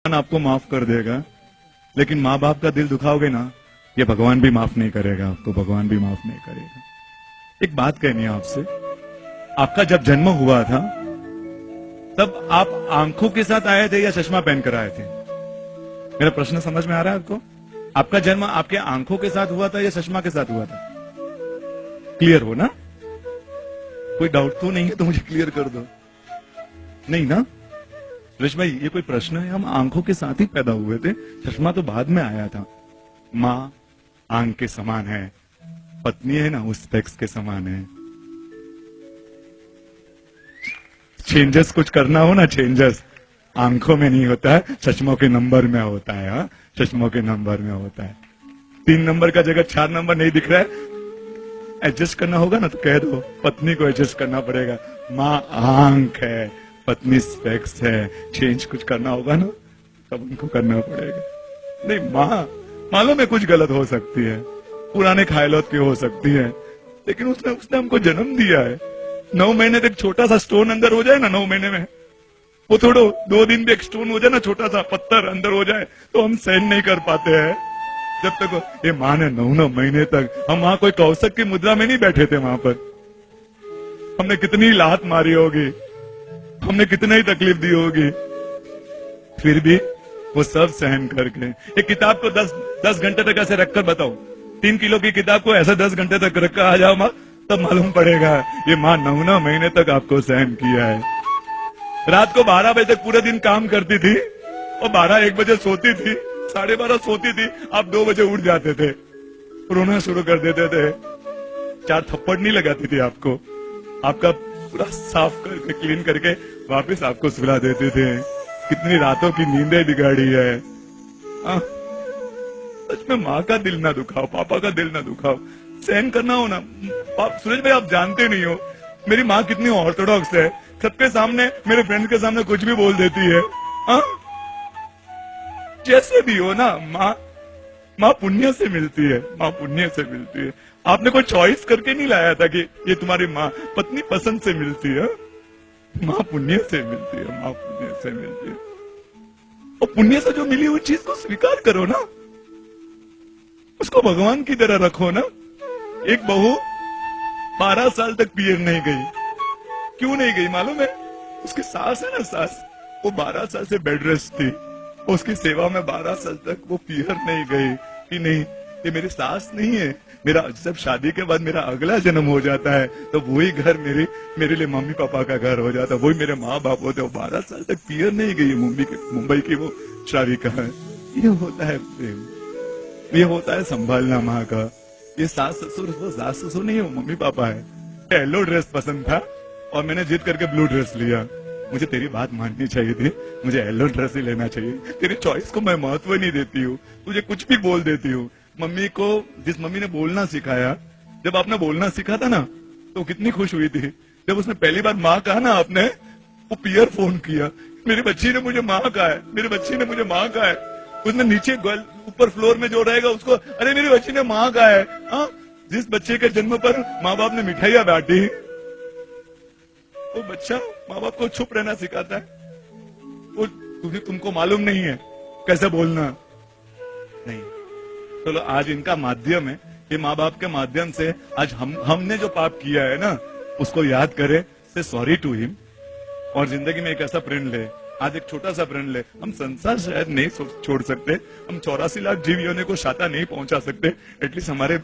भगवान आपको माफ कर देगा, लेकिन माँ बाप का दिल दुखाओगे ना, ये भगवान भी माफ नहीं करेगा आपको, भगवान भी माफ नहीं करेगा। एक बात कहनी है आपसे, आपका जब जन्म हुआ था तब आप आंखों के साथ आए थे या चश्मा पहनकर आए थे? मेरा प्रश्न समझ में आ रहा है आपको? आपका जन्म आपके आंखों के साथ हुआ था या चश्मा के साथ हुआ था? क्लियर हो ना? कोई डाउट तो नहीं है तो मुझे क्लियर कर दो। नहीं ना सुरेश भाई, ये कोई प्रश्न है? हम आंखों के साथ ही पैदा हुए थे, चश्मा तो बाद में आया था। माँ आंख के समान है, पत्नी है ना उस स्पेक्स के समान है। चेंजेस कुछ करना हो ना, चेंजेस आंखों में नहीं होता है, चश्मों के नंबर में होता है। हाँ, चश्मों के नंबर में होता है। 3 नंबर का जगह 4 नंबर नहीं दिख रहा है, एडजस्ट करना होगा ना तो कह दो, पत्नी को एडजस्ट करना पड़ेगा। माँ आंख है, पत्नी स्पेक्स है, चेंज कुछ करना होगा ना तब उनको करना पड़ेगा। नहीं, माँ मालूम है कुछ गलत हो सकती है, पुराने ख्यालों की हो सकती है, लेकिन उसने हमको जन्म दिया है। 9 महीने तक छोटा सा स्टोन अंदर हो जाए ना, 9 महीने में वो थोड़ा 2 दिन भी एक स्टोन हो जाए ना, छोटा सा पत्थर अंदर हो जाए तो हम सहन नहीं कर पाते हैं। जब तक ये माँ ने 9 महीने तक, हम वहां कोई कौशक की मुद्रा में नहीं बैठे थे, वहां पर हमने कितनी लात मारी होगी, हमने कितनी ही तकलीफ दी होगी, फिर भी वो सब सहन करके एक किताब को 10 घंटे तक ऐसे रखकर बताओ, 3 किलो की किताब को ऐसे 10 घंटे तक रखकर आ जाओ माँ, तब मालूम पड़ेगा ये माँ 9 महीने तक आपको सहन किया है। रात को 12 बजे तक पूरे दिन काम करती थी और 12-1 बजे सोती थी, 12:30 सोती थी, आप 2 बजे उठ जाते थे, रोना शुरू कर देते थे। 4 थप्पड़ नहीं लगाती थी आपको, आपका पूरा साफ करके क्लीन करके वापस आपको सुला देते थे। कितनी रातों की नींदें बिगाड़ी है। सच में माँ का दिल ना दुखाओ, पापा का दिल ना दुखाओ, सहन करना हो ना। सुरेश भाई, आप जानते नहीं हो मेरी माँ कितनी ऑर्थोडॉक्स है, सबके सामने, मेरे फ्रेंड के सामने कुछ भी बोल देती है। जैसे भी हो ना, माँ पुण्य से मिलती है, माँ पुण्य से मिलती है। आपने कोई चॉइस करके नहीं लाया था कि ये तुम्हारी माँ, पत्नी पसंद से मिलती है, माँ पुण्य से मिलती है, माँ पुण्य से मिलती है। और पुण्य से जो मिली हुई चीज को स्वीकार करो ना, उसको भगवान की तरह रखो ना। एक बहू 12 साल तक पियर नहीं गई, क्यों नहीं गई मालूम है? उसकी सास है ना, सास, वो 12 साल से बेड रेस्ट थी, उसकी सेवा में 12 साल तक वो पियर नहीं गई कि नहीं ये मेरी सास नहीं है। मेरा जब शादी के बाद मेरा अगला जन्म हो जाता है तो वही घर मेरे लिए मम्मी पापा का घर हो जाता है, वही मेरे माँ बाप होते। वो 12 साल तक पियर नहीं गई, मुंबई की वो शारिका है। ये होता है प्रेम, ये होता है संभालना माँ का। ये सास ससुर, वो सास ससुर नहीं है, वो मम्मी पापा है। येलो ड्रेस पसंद था और मैंने जिद करके ब्लू ड्रेस लिया। मुझे तेरी बात माननी चाहिए थी, मुझे येलो ड्रेस ही लेना चाहिए। तेरी चॉइस को मैं महत्व नहीं देती हूँ, तुझे कुछ भी बोल देती हूँ। मम्मी को, जिस मम्मी ने बोलना सिखाया, जब आपने बोलना सीखा था ना तो कितनी खुश हुई थी जब उसने पहली बार माँ कहा ना, आपने वो पियर फोन किया, मेरी बच्ची ने मुझे माँ कहा है, मेरी बच्ची ने मुझे माँ कहा है। उसने नीचे ऊपर फ्लोर में जो रहेगा उसको, अरे मेरी बच्ची ने माँ कहा है। जिस बच्चे के जन्म पर माँ बाप ने मिठाइयां बांटी, वो बच्चा माँ बाप को चुप रहना सिखाता है। वो तुमको मालूम नहीं है कैसे बोलना नहीं। चलो आज इनका माध्यम है, ये माँ बाप के माध्यम से आज हमने जो पाप किया है ना उसको याद करे, से सॉरी टू हिम, और जिंदगी में एक ऐसा प्रण ले। आज एक छोटा सा प्रण ले। हम संसार शायद नहीं छोड़ सकते, हम 84 लाख जीव योनि को शाता नहीं पहुंचा सकते, एटलीस्ट हमारे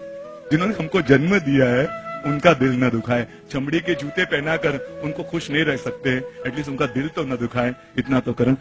जिन्होंने हमको जन्म दिया है उनका दिल न दुखाए। चमड़ी के जूते पहनाकर उनको खुश नहीं रह सकते, एटलीस्ट उनका दिल तो न दुखाए, इतना तो करें।